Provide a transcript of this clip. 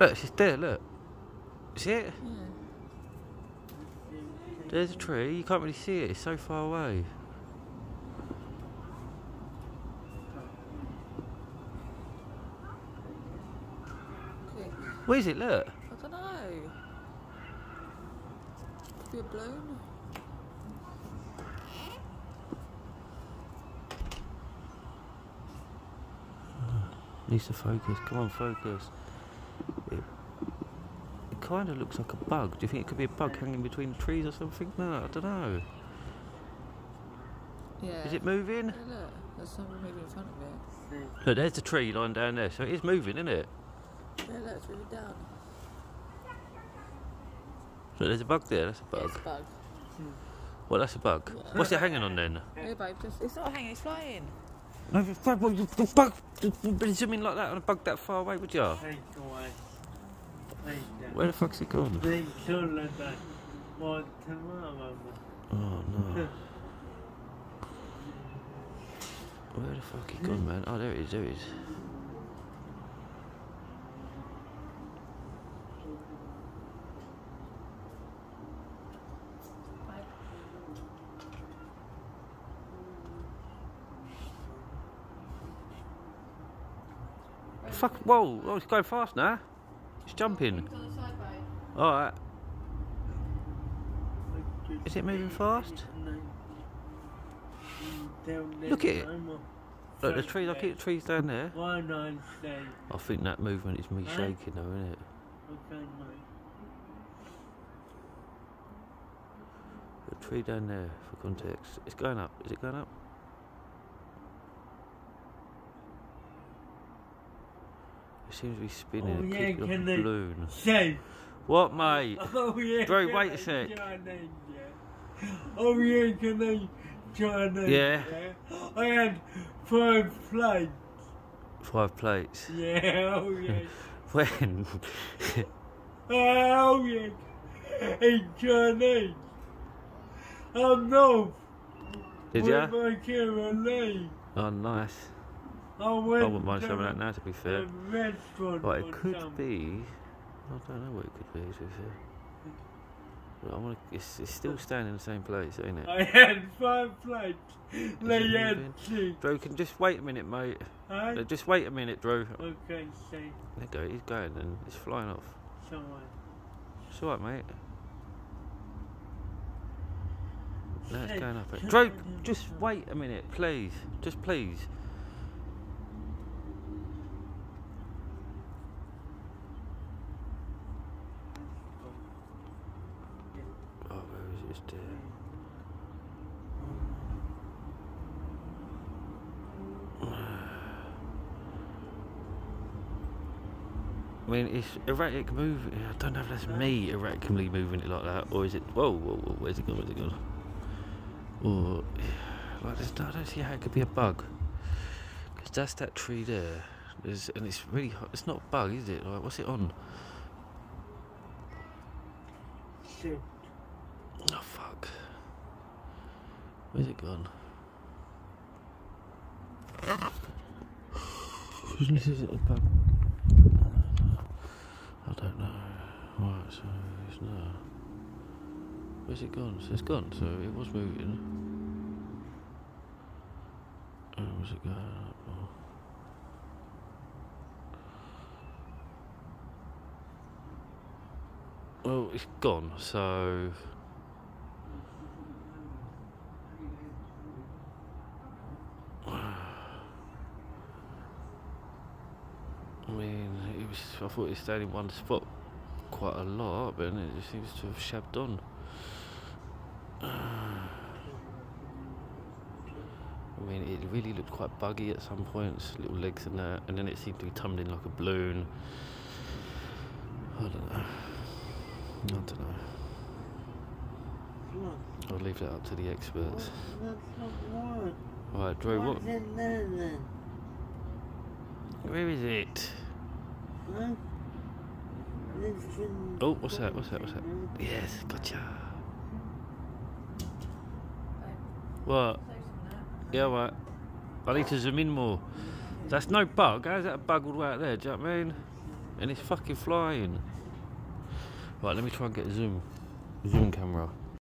Look, she's there, look. See it? Yeah. There's a tree, you can't really see it, it's so far away. Quick. Where is it, look? I don't know. Could be a balloon. Needs to focus, come on, focus. It kind of looks like a bug. Do you think it could be a bug hanging between the trees or something? No, I don't know. Yeah. Is it moving? Yeah, look, there's something moving in front of it. Look, there's the tree lying down there, so it is moving, isn't it? Yeah, look, it's moving down. Look, there's a bug there, that's a Yeah, bug. it's a bug. Well, that's a bug. Yeah. What's it hanging on then? Yeah, babe, it's not hanging, it's flying. No, the bug. But zoom in like that on a bug that far away, would you? Where the fuck's it gone? Oh no. Where the fuck he gone, man? Oh, there it is, there it is. Fuck, whoa, oh, it's going fast now. It's jumping. Alright. Is it moving fast? Look at it. Look, the trees, I keep the trees down there. I think that movement is me shaking though, isn't it? The tree down there, for context. It's going up. Is it going up? It seems to be spinning. It keeps like a balloon. What, mate? Bro, wait a sec. Oh yeah, can I join in? Yeah. I had 5 plates. 5 plates. Yeah, oh yeah. When? Oh yeah. In Chinese. I'm North. Did with ya? my Caroline. Oh, nice. I I went wouldn't mind to some of that now, to be fair. a restaurant But it or could something. be. I don't know what it could be, to be fair. But I want to. It's still standing in the same place, ain't it? I had 5 plates. Is They it had moving? 6. Drew, can just wait a minute, mate. Huh? Just wait a minute, Drew. Okay, see. There you go, he's going and it's flying off. Someone. It's alright, mate. Now it's going up. Drew, just wait a minute, please. Just please. Oh, where is it? It's there. I mean, it's erratic moving. I don't know if that's me erratically moving it like that, or is it? Whoa, whoa, whoa! Where's it gone? Where's it gone? Or like, I don't see how it could be a bug, because that's that tree there. And it's really hot. It's not a bug, is it? Like, what's it on? Shit. Oh fuck! Where's it gone? This isn't a bug. I don't know. Right, so it's not. Where's it gone? So it's gone, so it was moving. Was it going up? Or... Well, it's gone, so... I mean, I thought it was staying in one spot quite a lot, but then it just seems to have shabbed on. I mean, it really looked quite buggy at some points, little legs and that, and then it seemed to be tumbling like a balloon. I don't know. I don't know. I'll leave that up to the experts. Right, Drew, what? Where is it? Oh, what's that? What's that? What's that? Yes, gotcha. What? Yeah, what? I need to zoom in more. That's no bug. How's that a bug all the way out there? Do you know what I mean? And it's fucking flying. Right, let me try and get a zoom camera.